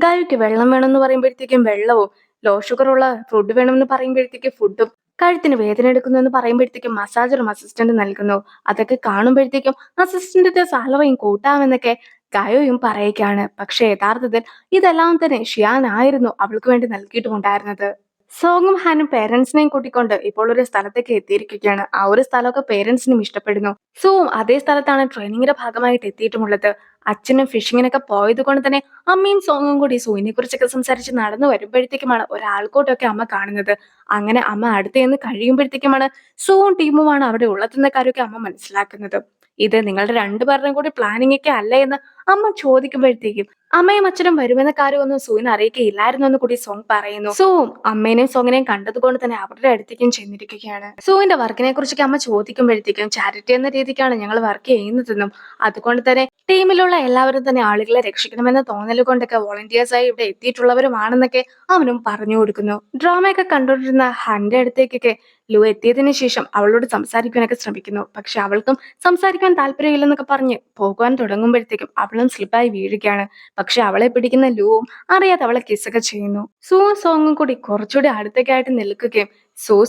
ഗായ്ക്ക് വെള്ളം വേണമെന്ന് പറയുമ്പോഴത്തേക്കും വെള്ളവും, ലോ ഷുഗർ ഉള്ള ഫുഡ് വേണമെന്ന് പറയുമ്പോഴത്തേക്കും ഫുഡും, കഴുത്തിന് വേദന എടുക്കുന്നു എന്ന് പറയുമ്പോഴത്തേക്കും മസാജറും അസിസ്റ്റന്റ് നൽകുന്നു. അതൊക്കെ കാണുമ്പോഴത്തേക്കും അസിസ്റ്റന്റിന്റെ സാലറിയും കൂട്ടാമെന്നൊക്കെ ഗായോയും പറയുകയാണ്. പക്ഷെ യഥാർത്ഥത്തിൽ ഇതെല്ലാം തന്നെ ഷിയാൻ ആയിരുന്നു അവൾക്ക് വേണ്ടി നൽകിയിട്ടുമുണ്ടായിരുന്നത്. സോങ്ങും ഹാനും പേരൻസിനെയും കൂട്ടിക്കൊണ്ട് ഇപ്പോൾ ഒരു സ്ഥലത്തേക്ക് എത്തിയിരിക്കുകയാണ്. ആ ഒരു സ്ഥലമൊക്കെ പേരൻസിനും ഇഷ്ടപ്പെടുന്നു. സുവും അതേ സ്ഥലത്താണ് ട്രെയിനിങ്ങിന്റെ ഭാഗമായിട്ട് എത്തിയിട്ടുമുള്ളത്. അച്ഛനും ഫിഷിങ്ങിനൊക്കെ പോയത് കൊണ്ട് തന്നെ അമ്മയും സോങ്ങും കൂടി സൂവിനെ കുറിച്ചൊക്കെ സംസാരിച്ച് നടന്നു വരുമ്പോഴത്തേക്കുമാണ് ഒരാൾക്കൂട്ടൊക്കെ അമ്മ കാണുന്നത്. അങ്ങനെ അമ്മ അടുത്ത് ചെന്ന് കഴിയുമ്പോഴത്തേക്കുമാണ് സുവും ടീമുമാണ് അവിടെ ഉള്ളതെന്ന കാര്യമൊക്കെ അമ്മ മനസ്സിലാക്കുന്നത്. ഇത് നിങ്ങളുടെ രണ്ടുപേരുടെയും കൂടി പ്ലാനിങ് ഒക്കെ അല്ലേ എന്ന് അമ്മ ചോദിക്കുമ്പോഴത്തേക്കും അമ്മയും അച്ഛനും വരുമെന്ന കാര്യമൊന്നും സൂവിനെ അറിയിക്കുകയില്ലായിരുന്നു എന്ന് കൂടി സോങ് പറയുന്നു. സൂവും അമ്മേനെയും സോങ്ങിനെയും കണ്ടതുകൊണ്ട് തന്നെ അവരുടെ അടുത്തേക്കും ചെന്നിരിക്കുകയാണ്. സൂവിന്റെ വർക്കിനെ കുറിച്ചൊക്കെ അമ്മ ചോദിക്കുമ്പോഴത്തേക്കും ചാരിറ്റി എന്ന രീതിക്കാണ് ഞങ്ങൾ വർക്ക് ചെയ്യുന്നതെന്നും അതുകൊണ്ട് തന്നെ ടീമിലുള്ള എല്ലാവരും തന്നെ ആളുകളെ രക്ഷിക്കണമെന്ന തോന്നൽ കൊണ്ടൊക്കെ വോളണ്ടിയേഴ്സായി ഇവിടെ എത്തിയിട്ടുള്ളവരുമാണെന്നൊക്കെ അവനും പറഞ്ഞു കൊടുക്കുന്നു. ഡ്രാമയൊക്കെ കണ്ടുകൊണ്ടിരുന്ന ഹന്റെ അടുത്തേക്കൊക്കെ ലു എത്തിയതിനു ശേഷം അവളോട് സംസാരിക്കാനൊക്കെ ശ്രമിക്കുന്നു. പക്ഷെ അവൾക്കും സംസാരിക്കാൻ താല്പര്യമില്ലെന്നൊക്കെ പറഞ്ഞ് പോകുവാൻ തുടങ്ങുമ്പോഴത്തേക്കും അവളും സ്ലിപ്പായി വീഴുകയാണ്. പക്ഷെ അവളെ പിടിക്കുന്ന ലൂവും അറിയാതെ അവളെ കിസ്സൊക്കെ ചെയ്യുന്നു. സൂവും സോങ്ങും കൂടി കുറച്ചുകൂടി അടുത്തേക്കായിട്ട് നിൽക്കുകയും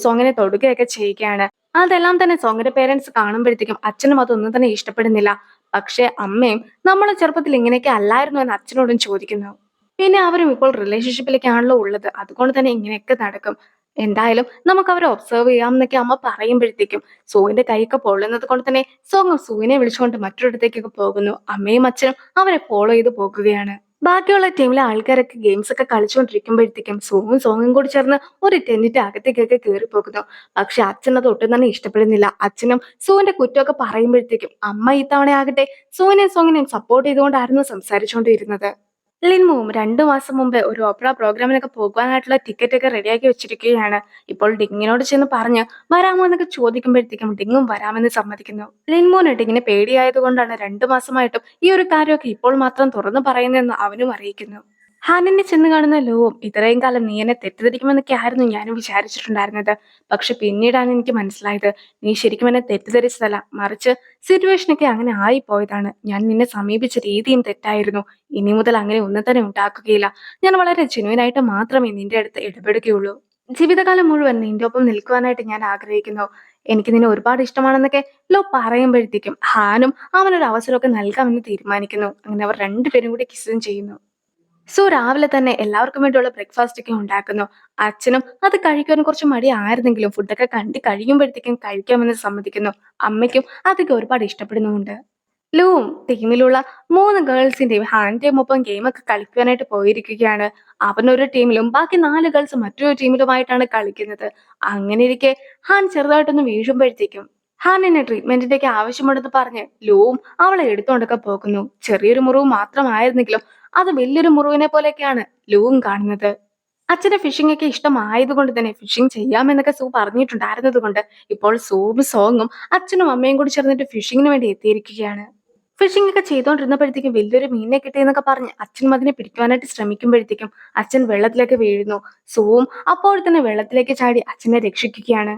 സോങ്ങിനെ തൊടുകയൊക്കെ ചെയ്യുകയാണ്. അതെല്ലാം തന്നെ സോങ്ങിന്റെ പേരൻസ് കാണുമ്പോഴത്തേക്കും അച്ഛനും അതൊന്നും തന്നെ ഇഷ്ടപ്പെടുന്നില്ല. പക്ഷെ അമ്മയും നമ്മളെ ചെറുപ്പത്തിൽ ഇങ്ങനെയൊക്കെ അല്ലായിരുന്നു എന്ന് അച്ഛനോടും ചോദിക്കുന്നു. പിന്നെ അവരും ഇപ്പോൾ റിലേഷൻഷിപ്പിലേക്കാണല്ലോ ഉള്ളത്. അതുകൊണ്ട് തന്നെ ഇങ്ങനെയൊക്കെ നടക്കും. എന്തായാലും നമുക്ക് അവരെ ഒബ്സർവ് ചെയ്യാം എന്നൊക്കെ അമ്മ പറയുമ്പോഴത്തേക്കും സൂവിന്റെ കൈയൊക്കെ പൊള്ളുന്നത് കൊണ്ട് തന്നെ സോങ്ങും സൂവിനെ വിളിച്ചുകൊണ്ട് മറ്റൊരിടത്തേക്കൊക്കെ പോകുന്നു. അമ്മയും അച്ഛനും അവരെ ഫോളോ ചെയ്ത് പോകുകയാണ്. ബാക്കിയുള്ള ടീമിലെ ആൾക്കാരൊക്കെ ഗെയിംസ് ഒക്കെ കളിച്ചുകൊണ്ടിരിക്കുമ്പോഴത്തേക്കും സൂവും സോങ്ങും കൂടി ചേർന്ന് ഒരു ടെന്നിന്റെ അകത്തേക്കൊക്കെ കയറി പോകുന്നു. പക്ഷെ അച്ഛൻ അത് ഒട്ടും തന്നെ ഇഷ്ടപ്പെടുന്നില്ല. അച്ഛനും സൂവിന്റെ കുറ്റമൊക്കെ പറയുമ്പോഴത്തേക്കും അമ്മ ഇത്തവണ ആകട്ടെ സൂവിനെയും സോങ്ങിനെയും സപ്പോർട്ട് ചെയ്തുകൊണ്ടായിരുന്നു സംസാരിച്ചുകൊണ്ടിരുന്നത്. ലിൻമുവും 2 മാസം മുമ്പേ ഒരു ഓപ്പറ പ്രോഗ്രാമിനൊക്കെ പോകുവാനായിട്ടുള്ള ടിക്കറ്റ് ഒക്കെ റെഡിയാക്കി വെച്ചിരിക്കുകയാണ്. ഇപ്പോൾ ഡിങ്ങിനോട് ചെന്ന് പറഞ്ഞ് വരാമോ എന്നൊക്കെ ചോദിക്കുമ്പോഴത്തേക്കും ഡിങ്ങും വരാമെന്ന് സമ്മതിക്കുന്നു. ലിൻമുവിന് ഡിങ്ങിനെ പേടിയായതുകൊണ്ടാണ് 2 മാസമായിട്ടും ഈ ഒരു കാര്യമൊക്കെ ഇപ്പോൾ മാത്രം തുറന്നു പറയുന്നതെന്ന് അവനും അറിയിക്കുന്നു. ഹാനിനെ ചെന്ന് കാണുന്ന ലൂവും ഇത്രയും കാലം നീ എന്നെ തെറ്റിദ്ധരിക്കുമെന്നൊക്കെ ആയിരുന്നു ഞാനും വിചാരിച്ചിട്ടുണ്ടായിരുന്നത്. പക്ഷെ പിന്നീടാണ് എനിക്ക് മനസ്സിലായത് നീ ശരിക്കും എന്നെ തെറ്റിദ്ധരിച്ചതല്ല, മറിച്ച് സിറ്റുവേഷനൊക്കെ അങ്ങനെ ആയിപ്പോയതാണ്. ഞാൻ നിന്നെ സമീപിച്ച രീതിയും തെറ്റായിരുന്നു. ഇനി മുതൽ അങ്ങനെ ഒന്നും തന്നെ ഉണ്ടാക്കുകയില്ല. ഞാൻ വളരെ ജെന്യുവിനായിട്ട് മാത്രമേ നിന്റെ അടുത്ത് ഇടപെടുകയുള്ളൂ. ജീവിതകാലം മുഴുവൻ നിന്റെ ഒപ്പം നിൽക്കുവാനായിട്ട് ഞാൻ ആഗ്രഹിക്കുന്നു. എനിക്ക് നിന്നെ ഒരുപാട് ഇഷ്ടമാണെന്നൊക്കെ ലോ പറയുമ്പോഴത്തേക്കും ഹാനും അവനൊരു അവസരമൊക്കെ നൽകാമെന്ന് തീരുമാനിക്കുന്നു. അങ്ങനെ അവർ രണ്ടുപേരും കൂടി കിസ്സും ചെയ്യുന്നു. രാവിലെ തന്നെ എല്ലാവർക്കും വേണ്ടിയുള്ള ബ്രേക്ക്ഫാസ്റ്റ് ഒക്കെ ഉണ്ടാക്കുന്നു. അച്ഛനും അത് കഴിക്കാൻ കുറച്ച് മടിയായിരുന്നെങ്കിലും ഫുഡൊക്കെ കണ്ട് കഴിയുമ്പോഴത്തേക്കും കഴിക്കാമെന്ന് സമ്മതിക്കുന്നു. അമ്മയ്ക്കും അതൊക്കെ ഒരുപാട് ഇഷ്ടപ്പെടുന്നുമുണ്ട്. ലൂവും ടീമിലുള്ള 3 ഗേൾസിന്റെയും ഹാന്റെയും ഒപ്പം ഗെയിമൊക്കെ കളിക്കുവാനായിട്ട് പോയിരിക്കുകയാണ്. അവനൊരു ടീമിലും ബാക്കി 4 ഗേൾസ് മറ്റൊരു ടീമിലുമായിട്ടാണ് കളിക്കുന്നത്. അങ്ങനെ ഇരിക്കെ ഹാൻ ചെറുതായിട്ടൊന്ന് വീഴുമ്പോഴത്തേക്കും ഹാനിന് ട്രീറ്റ്മെന്റിന്റെ ഒക്കെ ആവശ്യമുണ്ടെന്ന് പറഞ്ഞ് ലൂവും അവളെ എടുത്തുകൊണ്ടൊക്കെ പോകുന്നു. ചെറിയൊരു മുറിവ് മാത്രമായിരുന്നെങ്കിലും അത് വലിയൊരു മുറിവിനെ പോലെയൊക്കെയാണ് ലൂവും കാണുന്നത്. അച്ഛന്റെ ഫിഷിംഗ് ഒക്കെ ഇഷ്ടമായതുകൊണ്ട് തന്നെ ഫിഷിംഗ് ചെയ്യാമെന്നൊക്കെ സൂ പറഞ്ഞിട്ടുണ്ടായിരുന്നത് കൊണ്ട് ഇപ്പോൾ സൂവും സോങ്ങും അച്ഛനും അമ്മയും കൂടി ചേർന്നിട്ട് ഫിഷിങ്ങിന് വേണ്ടി എത്തിയിരിക്കുകയാണ്. ഫിഷിംഗ് ഒക്കെ ചെയ്തുകൊണ്ടിരുന്നപ്പോഴത്തേക്കും വലിയൊരു മീനിനെ കിട്ടിയെന്നൊക്കെ പറഞ്ഞ് അച്ഛനും അതിനെ പിടിക്കുവാനായിട്ട് ശ്രമിക്കുമ്പോഴത്തേക്കും അച്ഛൻ വെള്ളത്തിലേക്ക് വീഴുന്നു. സൂവും അപ്പോൾ തന്നെ വെള്ളത്തിലേക്ക് ചാടി അച്ഛനെ രക്ഷിക്കുകയാണ്.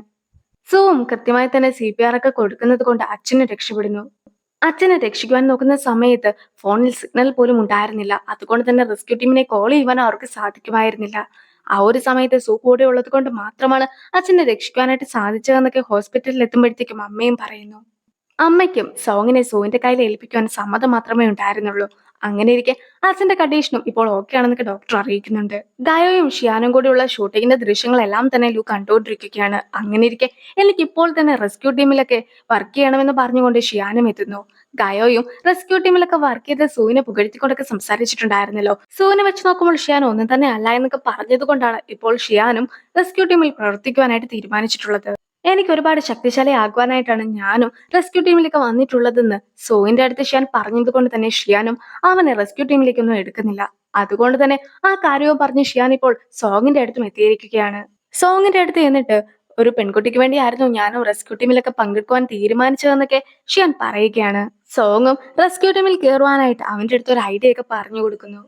സൂവും കൃത്യമായി തന്നെ CPR ഒക്കെ കൊടുക്കുന്നത് കൊണ്ട് അച്ഛനെ രക്ഷപ്പെടുന്നു. അച്ഛനെ രക്ഷിക്കുവാൻ നോക്കുന്ന സമയത്ത് ഫോണിൽ സിഗ്നൽ പോലും ഉണ്ടായിരുന്നില്ല. അതുകൊണ്ട് തന്നെ റെസ്ക്യൂ ടീമിനെ കോൾ ചെയ്യുവാനോ അവർക്ക് സാധിക്കുമായിരുന്നില്ല. ആ ഒരു സമയത്ത് സൂ കൂടെ ഉള്ളത് കൊണ്ട് മാത്രമാണ് അച്ഛനെ രക്ഷിക്കുവാനായിട്ട് സാധിച്ചതെന്നൊക്കെ ഹോസ്പിറ്റലിൽ എത്തുമ്പോഴത്തേക്കും അമ്മയും പറയുന്നു. അമ്മയ്ക്കും സോങ്ങിനെ സൂവിന്റെ കയ്യിൽ ഏൽപ്പിക്കുവാൻ സമ്മതം മാത്രമേ ഉണ്ടായിരുന്നുള്ളൂ. അങ്ങനെ ഇരിക്കെ അച്ഛന്റെ കണ്ടീഷനും ഇപ്പോൾ ഓക്കെ ആണെന്നൊക്കെ ഡോക്ടർ അറിയിക്കുന്നുണ്ട്. ഗായോയും ഷിയാനും കൂടിയുള്ള ഷൂട്ടിങ്ങിന്റെ ദൃശ്യങ്ങളെല്ലാം തന്നെ ലു കണ്ടുകൊണ്ടിരിക്കുകയാണ്. അങ്ങനെ ഇരിക്കെ എനിക്ക് ഇപ്പോൾ തന്നെ റെസ്ക്യൂ ടീമിലൊക്കെ വർക്ക് ചെയ്യണമെന്ന് പറഞ്ഞുകൊണ്ട് ഷിയാനും എത്തുന്നു. ഗായോയും റെസ്ക്യൂ ടീമിലൊക്കെ വർക്ക് ചെയ്ത സൂവിനെ പുകഴ്ത്തിക്കൊണ്ടൊക്കെ സംസാരിച്ചിട്ടുണ്ടായിരുന്നല്ലോ. സൂവിനെ വെച്ച് നോക്കുമ്പോൾ ഷിയാൻ ഒന്നും തന്നെ അല്ല എന്നൊക്കെ പറഞ്ഞത് കൊണ്ടാണ് ഇപ്പോൾ ഷിയാനും റെസ്ക്യൂ ടീമിൽ പ്രവർത്തിക്കുവാനായിട്ട് തീരുമാനിച്ചിട്ടുള്ളത്. എനിക്ക് ഒരുപാട് ശക്തിശാലി ആകുവാനായിട്ടാണ് ഞാനും റെസ്ക്യൂ ടീമിലേക്ക് വന്നിട്ടുള്ളതെന്ന് സോയിന്റെ അടുത്ത് ഷിയാൻ പറഞ്ഞത് കൊണ്ട് തന്നെ ഷിയാനും അവനെ റെസ്ക്യൂ ടീമിലേക്കൊന്നും എടുക്കുന്നില്ല. അതുകൊണ്ട് തന്നെ ആ കാര്യവും പറഞ്ഞ് ഷിയാൻ ഇപ്പോൾ സോങ്ങിന്റെ അടുത്തും എത്തിയിരിക്കുകയാണ്. സോങ്ങിന്റെ അടുത്ത് എന്നിട്ട് ഒരു പെൺകുട്ടിക്ക് വേണ്ടിയായിരുന്നു ഞാനും റെസ്ക്യൂ ടീമിലൊക്കെ പങ്കെടുക്കുവാൻ തീരുമാനിച്ചതെന്നൊക്കെ ഷിയാൻ പറയുകയാണ്. സോങ്ങും റെസ്ക്യൂ ടീമിൽ കയറുവാനായിട്ട് അവന്റെ അടുത്ത് ഒരു ഐഡിയ ഒക്കെ പറഞ്ഞു കൊടുക്കുന്നു.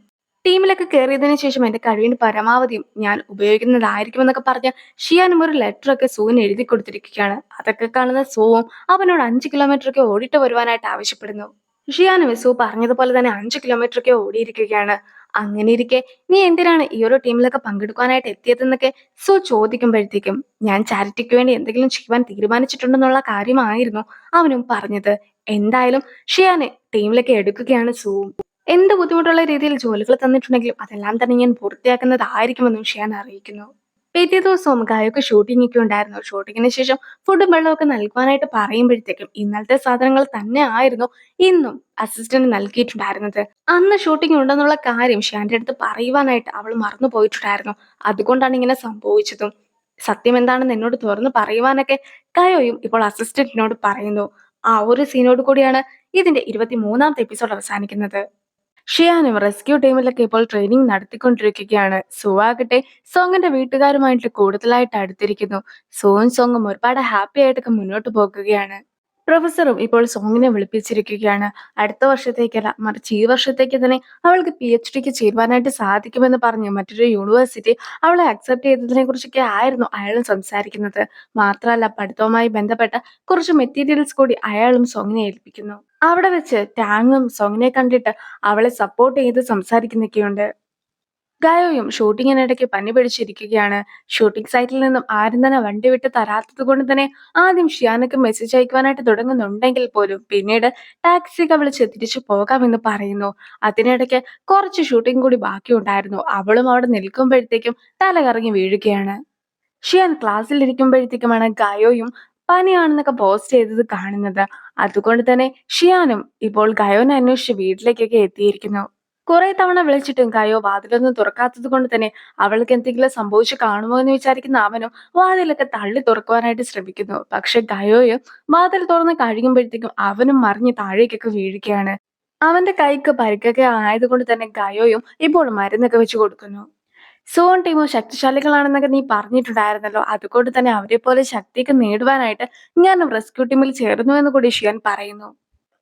ടീമിലൊക്കെ കയറിയതിനു ശേഷം എന്റെ കഴിവിന് പരമാവധിയും ഞാൻ ഉപയോഗിക്കുന്നതായിരിക്കുമെന്നൊക്കെ പറഞ്ഞ് ഷിയാനും ഒരു ലെറ്റർ ഒക്കെ സൂവിന് എഴുതി കൊടുത്തിരിക്കുകയാണ്. അതൊക്കെ കാണുന്ന സൂവും അവനോട് 5 കിലോമീറ്റർ ഒക്കെ ഓടിട്ട് വരുവാനായിട്ട് ആവശ്യപ്പെടുന്നു. ഷിയാനും സൂ പറഞ്ഞതുപോലെ തന്നെ 5 കിലോമീറ്റർ ഒക്കെ ഓടിയിരിക്കുകയാണ്. അങ്ങനെ ഇരിക്കെ നീ എന്തിനാണ് ഈ ഒരു ടീമിലൊക്കെ പങ്കെടുക്കാനായിട്ട് എത്തിയതെന്നൊക്കെ സോ ചോദിക്കുമ്പോഴത്തേക്കും ഞാൻ ചാരിറ്റിക്ക് വേണ്ടി എന്തെങ്കിലും ചെയ്യുവാൻ തീരുമാനിച്ചിട്ടുണ്ടെന്നുള്ള കാര്യമായിരുന്നു അവനും പറഞ്ഞത്. എന്തായാലും ഷിയാനെ ടീമിലേക്ക് എടുക്കുകയാണ് സൂ. എന്ത് ബുദ്ധിമുട്ടുള്ള രീതിയിൽ ജോലികൾ തന്നിട്ടുണ്ടെങ്കിലും അതെല്ലാം തന്നെ ഞാൻ പൂർത്തിയാക്കുന്നതായിരിക്കുമെന്നും ഷിയാൻ അറിയിക്കുന്നു. പിറ്റേ ദിവസവും ഗായക്ക് ഷൂട്ടിംഗ് ഒക്കെ ഉണ്ടായിരുന്നു. ഷൂട്ടിങ്ങിന് ശേഷം ഫുഡും വെള്ളമൊക്കെ നൽകുവാനായിട്ട് പറയുമ്പോഴത്തേക്കും ഇന്നലത്തെ സാധനങ്ങൾ തന്നെ ആയിരുന്നു ഇന്നും അസിസ്റ്റന്റ് നൽകിയിട്ടുണ്ടായിരുന്നത്. അന്ന് ഷൂട്ടിംഗ് ഉണ്ടെന്നുള്ള കാര്യം ഷിയാന്റെ അടുത്ത് പറയുവാനായിട്ട് അവൾ മറന്നു പോയിട്ടുണ്ടായിരുന്നു. അതുകൊണ്ടാണ് ഇങ്ങനെ സംഭവിച്ചതും. സത്യം എന്താണെന്ന് എന്നോട് തുറന്ന് പറയുവാനൊക്കെ കയോയും ഇപ്പോൾ അസിസ്റ്റന്റിനോട് പറയുന്നു. ആ ഒരു സീനോട് കൂടിയാണ് ഇതിന്റെ 23ാമത്തെ എപ്പിസോഡ് അവസാനിക്കുന്നത്. ഷിയാനും റെസ്ക്യൂ ടീമിലൊക്കെ ഇപ്പോൾ ട്രെയിനിങ് നടത്തിക്കൊണ്ടിരിക്കുകയാണ്. സുവാകട്ടെ സോങ്ങിന്റെ വീട്ടുകാരുമായിട്ട് കൂടുതലായിട്ട് അടുത്തിരിക്കുന്നു. സുവും സോങ്ങും ഒരുപാട് ഹാപ്പി ആയിട്ടൊക്കെ മുന്നോട്ട് പോകുകയാണ്. പ്രൊഫസറും ഇപ്പോൾ സോങ്ങിനെ വിളിപ്പിച്ചിരിക്കുകയാണ്. അടുത്ത വർഷത്തേക്കല്ല, മറിച്ച് ഈ വർഷത്തേക്ക് തന്നെ അവൾക്ക് PhDക്ക് ചേരുവാനായിട്ട് സാധിക്കുമെന്ന് പറഞ്ഞ് മറ്റൊരു യൂണിവേഴ്സിറ്റി അവളെ അക്സെപ്റ്റ് ചെയ്തതിനെ കുറിച്ചൊക്കെ ആയിരുന്നു അയാളും സംസാരിക്കുന്നത്. മാത്രമല്ല പഠിത്തവുമായി ബന്ധപ്പെട്ട കുറച്ച് മെറ്റീരിയൽസ് കൂടി അയാളും സോങ്ങിനെ ഏൽപ്പിക്കുന്നു. അവിടെ വെച്ച് ടാങ്ങും സോങ്ങിനെ കണ്ടിട്ട് അവളെ സപ്പോർട്ട് ചെയ്ത് സംസാരിക്കുന്നൊക്കെയുണ്ട്. ഗായോയും ഷൂട്ടിങ്ങിനിടയ്ക്ക് പനി പിടിച്ചിരിക്കുകയാണ്. ഷൂട്ടിംഗ് സൈറ്റിൽ നിന്നും ആരും തന്നെ വണ്ടി വിട്ട് തരാത്തത് കൊണ്ട് തന്നെ ആദ്യം ഷിയാനക്ക് മെസ്സേജ് അയക്കുവാനായിട്ട് തുടങ്ങുന്നുണ്ടെങ്കിൽ പോലും പിന്നീട് ടാക്സിയൊക്കെ വിളിച്ച് തിരിച്ചു പോകാമെന്ന് പറയുന്നു. അതിനിടയ്ക്ക് കുറച്ച് ഷൂട്ടിംഗ് കൂടി ബാക്കിയുണ്ടായിരുന്നു. അവളും അവിടെ നിൽക്കുമ്പോഴത്തേക്കും തല കറങ്ങി വീഴുകയാണ്. ഷിയാൻ ക്ലാസ്സിൽ ഇരിക്കുമ്പോഴത്തേക്കുമാണ് ഗായോയും പനിയാണെന്നൊക്കെ പോസ്റ്റ് ചെയ്തത് കാണുന്നത്. അതുകൊണ്ട് തന്നെ ഷിയാനും ഇപ്പോൾ ഗയോനെ അന്വേഷിച്ച് വീട്ടിലേക്കൊക്കെ എത്തിയിരിക്കുന്നു. കുറെ തവണ വിളിച്ചിട്ടും ഗയോ വാതിലൊന്നും തുറക്കാത്തത് കൊണ്ട് തന്നെ അവൾക്ക് എന്തെങ്കിലും സംഭവിച്ചു കാണുമോ എന്ന് വിചാരിക്കുന്ന അവനും വാതിലൊക്കെ തള്ളി തുറക്കുവാനായിട്ട് ശ്രമിക്കുന്നു. പക്ഷെ ഗയോയും വാതിൽ തുറന്ന് കഴിയുമ്പോഴത്തേക്കും അവനും മറിഞ്ഞ് താഴേക്കൊക്കെ വീഴുകയാണ്. അവന്റെ കൈക്ക് പരിക്കൊക്കെ ആയതുകൊണ്ട് തന്നെ ഗയോയും ഇപ്പോൾ മരുന്നൊക്കെ വെച്ച് കൊടുക്കുന്നു. സോൺ ടീമോ ശക്തിശാലികളാണെന്നൊക്കെ നീ പറഞ്ഞിട്ടുണ്ടായിരുന്നല്ലോ. അതുകൊണ്ട് തന്നെ അവരെ പോലെ ശക്തിയൊക്കെ നേടുവാനായിട്ട് ഞാനും റെസ്ക്യൂ ടീമിൽ ചേർന്നു എന്ന് കൂടി ഷിയാൻ പറയുന്നു.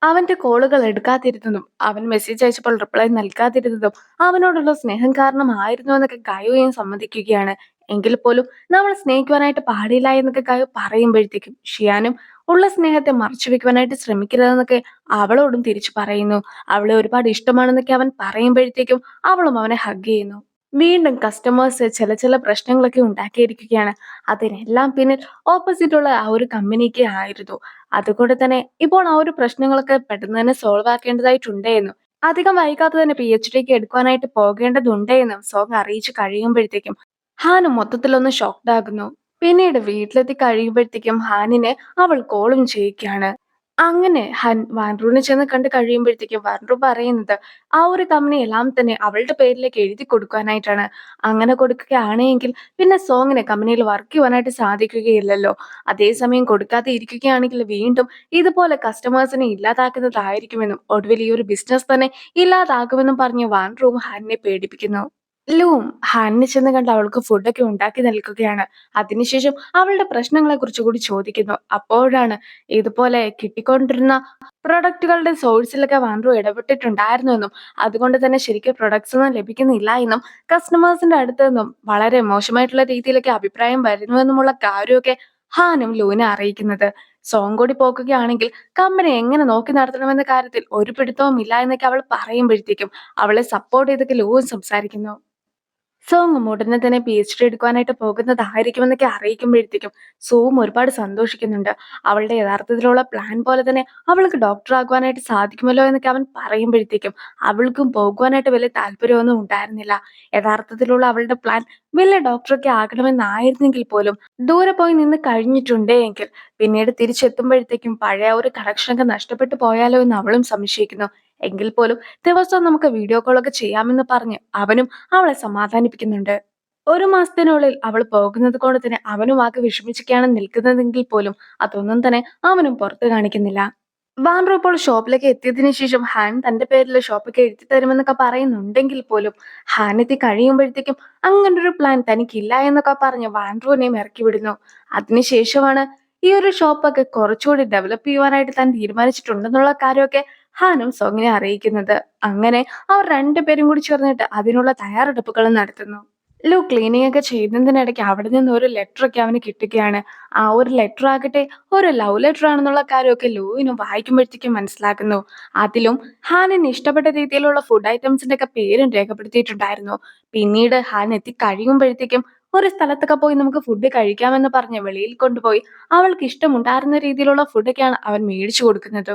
അവന്റെ കോളുകൾ എടുക്കാതിരുന്നതും അവൻ മെസ്സേജ് അയച്ചപ്പോൾ റിപ്ലൈ നൽകാതിരുന്നതും അവനോടുള്ള സ്നേഹം കാരണമായിരുന്നു എന്നൊക്കെ ഗായുവും സമ്മതിക്കുകയാണ്. എങ്കിൽ പോലും നമ്മൾ സ്നേഹിക്കുവാനായിട്ട് പാടില്ല എന്നൊക്കെ ഗായു പറയുമ്പോഴത്തേക്കും ഷിയാനും ഉള്ള സ്നേഹത്തെ മറച്ചു വെക്കുവാനായിട്ട് ശ്രമിക്കരുതെന്നൊക്കെ അവളോടും തിരിച്ചു പറയുന്നു. അവളെ ഒരുപാട് ഇഷ്ടമാണെന്നൊക്കെ അവൻ പറയുമ്പോഴത്തേക്കും അവളും അവനെ ഹഗ് ചെയ്യുന്നു. വീണ്ടും കസ്റ്റമേഴ്സ് ചില പ്രശ്നങ്ങളൊക്കെ ഉണ്ടാക്കിയിരിക്കുകയാണ്. അതിനെല്ലാം പിന്നിൽ ഓപ്പോസിറ്റ് ഉള്ള ആ ഒരു കമ്പനിക്ക് ആയിരുന്നു. അതുകൊണ്ട് തന്നെ ഇപ്പോൾ ആ ഒരു പ്രശ്നങ്ങളൊക്കെ പെട്ടെന്ന് തന്നെ സോൾവ് ആക്കേണ്ടതായിട്ടുണ്ട് എന്നും അധികം വൈകാതെ തന്നെ PhDക്ക് എടുക്കുവാനായിട്ട് പോകേണ്ടതുണ്ട് എന്നും സോങ് അറിയിച്ചു കഴിയുമ്പോഴത്തേക്കും ഹാനും മൊത്തത്തിലൊന്ന് ഷോക്ക്ഡ് ആകുന്നു. പിന്നീട് വീട്ടിലെത്തി കഴിയുമ്പോഴത്തേക്കും ഹാനിനെ അവൾ കോളും ചെയ്യുകയാണ്. അങ്ങനെ വാൻഡ്രുവിനെ ചെന്ന് കണ്ട് കഴിയുമ്പോഴത്തേക്കും വാൻഡ്രു പറയുന്നത് ആ ഒരു കമ്പനി എല്ലാം തന്നെ അവളുടെ പേരിലേക്ക് എഴുതി കൊടുക്കാനായിട്ടാണ്. അങ്ങനെ കൊടുക്കുകയാണെങ്കിൽ പിന്നെ സോങ്ങിന് കമ്പനിയിൽ വർക്ക് ചെയ്യുവാനായിട്ട് സാധിക്കുകയില്ലല്ലോ. അതേസമയം കൊടുക്കാതെ ഇരിക്കുകയാണെങ്കിൽ വീണ്ടും ഇതുപോലെ കസ്റ്റമേഴ്സിനെ ഇല്ലാതാക്കുന്നതായിരിക്കുമെന്നും ഒടുവിൽ ഈ ഒരു ബിസിനസ് തന്നെ ഇല്ലാതാകുമെന്നും പറഞ്ഞ് വാൻഡ്രുവും ഹാനിനെ പേടിപ്പിക്കുന്നു. ലൂം ഹാനിനെ ചെന്ന് കണ്ട് അവൾക്ക് ഫുഡൊക്കെ ഉണ്ടാക്കി നൽകുകയാണ്. അതിനുശേഷം അവളുടെ പ്രശ്നങ്ങളെ കുറിച്ച് കൂടി ചോദിക്കുന്നു. അപ്പോഴാണ് ഇതുപോലെ കിട്ടിക്കൊണ്ടിരുന്ന പ്രൊഡക്റ്റുകളുടെ സോഴ്സിലൊക്കെ വാൻഡ്രു ഇടപെട്ടിട്ടുണ്ടായിരുന്നു എന്നും അതുകൊണ്ട് തന്നെ ശരിക്കും പ്രൊഡക്ട്സ് ഒന്നും ലഭിക്കുന്നില്ല എന്നും കസ്റ്റമേഴ്സിന്റെ അടുത്ത് നിന്നും വളരെ മോശമായിട്ടുള്ള രീതിയിലൊക്കെ അഭിപ്രായം വരുന്നുവെന്നുമുള്ള കാര്യമൊക്കെ ഹാനും ലൂനെ അറിയിക്കുന്നത്. സോങ് കൂടി പോക്കുകയാണെങ്കിൽ കമ്പനി എങ്ങനെ നോക്കി നടത്തണമെന്ന കാര്യത്തിൽ ഒരു പിടുത്തവും ഇല്ല എന്നൊക്കെ അവൾ പറയുമ്പോഴത്തേക്കും അവളെ സപ്പോർട്ട് ചെയ്തൊക്കെ ലൂവും സംസാരിക്കുന്നു. സോങ്ങും ഉടനെ തന്നെ PhD എടുക്കുവാനായിട്ട് പോകുന്നതായിരിക്കുമെന്നൊക്കെ അറിയിക്കുമ്പോഴത്തേക്കും സോവും ഒരുപാട് സന്തോഷിക്കുന്നുണ്ട്. അവളുടെ യഥാർത്ഥത്തിലുള്ള പ്ലാൻ പോലെ തന്നെ അവൾക്ക് ഡോക്ടർ ആകുവാനായിട്ട് സാധിക്കുമല്ലോ എന്നൊക്കെ അവൻ പറയുമ്പോഴത്തേക്കും അവൾക്കും പോകുവാനായിട്ട് വലിയ താല്പര്യമൊന്നും ഉണ്ടായിരുന്നില്ല. യഥാർത്ഥത്തിലുള്ള അവളുടെ പ്ലാൻ വലിയ ഡോക്ടറൊക്കെ ആകണമെന്നായിരുന്നെങ്കിൽ പോലും ദൂരെ പോയി നിന്ന് കഴിഞ്ഞിട്ടുണ്ട് എങ്കിൽ പിന്നീട് തിരിച്ചെത്തുമ്പോഴത്തേക്കും പഴയ ഒരു കണക്ഷനൊക്കെ നഷ്ടപ്പെട്ടു പോയാലോ എന്ന് അവളും സംശയിക്കുന്നു. എങ്കിൽ പോലും ദിവസവും നമുക്ക് വീഡിയോ കോളൊക്കെ ചെയ്യാമെന്ന് പറഞ്ഞ് അവനും അവളെ സമാധാനിപ്പിക്കുന്നുണ്ട്. ഒരു മാസത്തിനുള്ളിൽ അവൾ പോകുന്നത് കൊണ്ട് തന്നെ അവനും ആകെ വിഷമിച്ചൊക്കെയാണ് നിൽക്കുന്നതെങ്കിൽ പോലും അതൊന്നും തന്നെ അവനും പുറത്ത് കാണിക്കുന്നില്ല. വാൻഡ്രു ഇപ്പോൾ ഷോപ്പിലേക്ക് എത്തിയതിനു ശേഷം ഹാൻ തന്റെ പേരിൽ ഷോപ്പൊക്കെ എഴുതി തരുമെന്നൊക്കെ പറയുന്നുണ്ടെങ്കിൽ പോലും ഹാൻ എത്തി കഴിയുമ്പോഴത്തേക്കും അങ്ങനൊരു പ്ലാൻ തനിക്കില്ല എന്നൊക്കെ പറഞ്ഞ് വാൻഡ്രുവിനെയും ഇറക്കി വിടുന്നു. അതിനുശേഷമാണ് ഈ ഒരു ഷോപ്പൊക്കെ കുറച്ചുകൂടി ഡെവലപ്പ് ചെയ്യുവാനായിട്ട് താൻ തീരുമാനിച്ചിട്ടുണ്ടെന്നുള്ള കാര്യമൊക്കെ ഹാനും സോങ്ങിനെ അറിയിക്കുന്നത്. അങ്ങനെ അവർ രണ്ടുപേരും കൂടി ചേർന്നിട്ട് അതിനുള്ള തയ്യാറെടുപ്പുകൾ നടത്തുന്നു. ലു ക്ലീനിങ് ഒക്കെ ചെയ്യുന്നതിനിടയ്ക്ക് അവിടെ നിന്ന് ഒരു ലെറ്റർ ഒക്കെ അവന് കിട്ടുകയാണ്. ആ ഒരു ലെറ്റർ ആകട്ടെ ഒരു ലവ് ലെറ്റർ ആണെന്നുള്ള കാര്യമൊക്കെ ലൂവിന് വായിക്കുമ്പോഴത്തേക്കും മനസ്സിലാക്കുന്നു. അതിലും ഹാനിന് ഇഷ്ടപ്പെട്ട രീതിയിലുള്ള ഫുഡ് ഐറ്റംസിന്റെ ഒക്കെ പേരും രേഖപ്പെടുത്തിയിട്ടുണ്ടായിരുന്നു. പിന്നീട് ഹാൻ എത്തി കഴിയുമ്പോഴത്തേക്കും ഒരു സ്ഥലത്തൊക്കെ പോയി നമുക്ക് ഫുഡ് കഴിക്കാമെന്ന് പറഞ്ഞ് വെളിയിൽ കൊണ്ടുപോയി അവൾക്ക് ഇഷ്ടമുണ്ടായിരുന്ന രീതിയിലുള്ള ഫുഡൊക്കെയാണ് അവൻ മേടിച്ചു കൊടുക്കുന്നത്.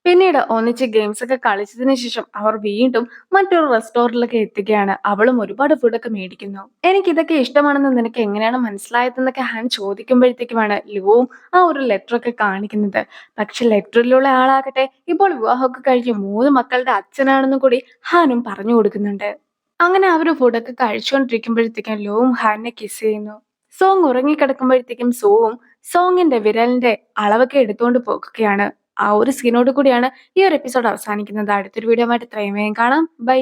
പിന്നീട് ഒന്നിച്ച് ഗെയിംസ് ഒക്കെ കളിച്ചതിന് ശേഷം അവർ വീണ്ടും മറ്റൊരു റെസ്റ്റോറന്റിലൊക്കെ എത്തുകയാണ്. അവളും ഒരുപാട് ഫുഡൊക്കെ മേടിക്കുന്നു. എനിക്ക് ഇതൊക്കെ ഇഷ്ടമാണെന്ന് നിനക്ക് എങ്ങനെയാണ് മനസ്സിലായതെന്നൊക്കെ ഹാൻ ചോദിക്കുമ്പോഴത്തേക്കുമാണ് ലുവും ആ ഒരു ലെറ്റർ ഒക്കെ കാണിക്കുന്നത്. പക്ഷെ ലെറ്ററിലുള്ള ആളാകട്ടെ ഇപ്പോൾ വിവാഹമൊക്കെ കഴിഞ്ഞ് 3 മക്കളുടെ അച്ഛനാണെന്നും കൂടി ഹാനും പറഞ്ഞു കൊടുക്കുന്നുണ്ട്. അങ്ങനെ അവര് ഫുഡൊക്കെ കഴിച്ചുകൊണ്ടിരിക്കുമ്പോഴത്തേക്കും ലുവും ഹാനിനെ കിസ് ചെയ്യുന്നു. സോങ് ഉറങ്ങിക്കിടക്കുമ്പോഴത്തേക്കും സോവും സോങ്ങിന്റെ വിരലിന്റെ അളവൊക്കെ എടുത്തുകൊണ്ട് പോകുകയാണ്. ആ ഒരു സീനോട് കൂടിയാണ് ഈ ഒരു എപ്പിസോഡ് അവസാനിക്കുന്നത്. അടുത്തൊരു വീഡിയോ ആയിട്ട് ഇത്രയും വേഗം കാണാം. ബൈ.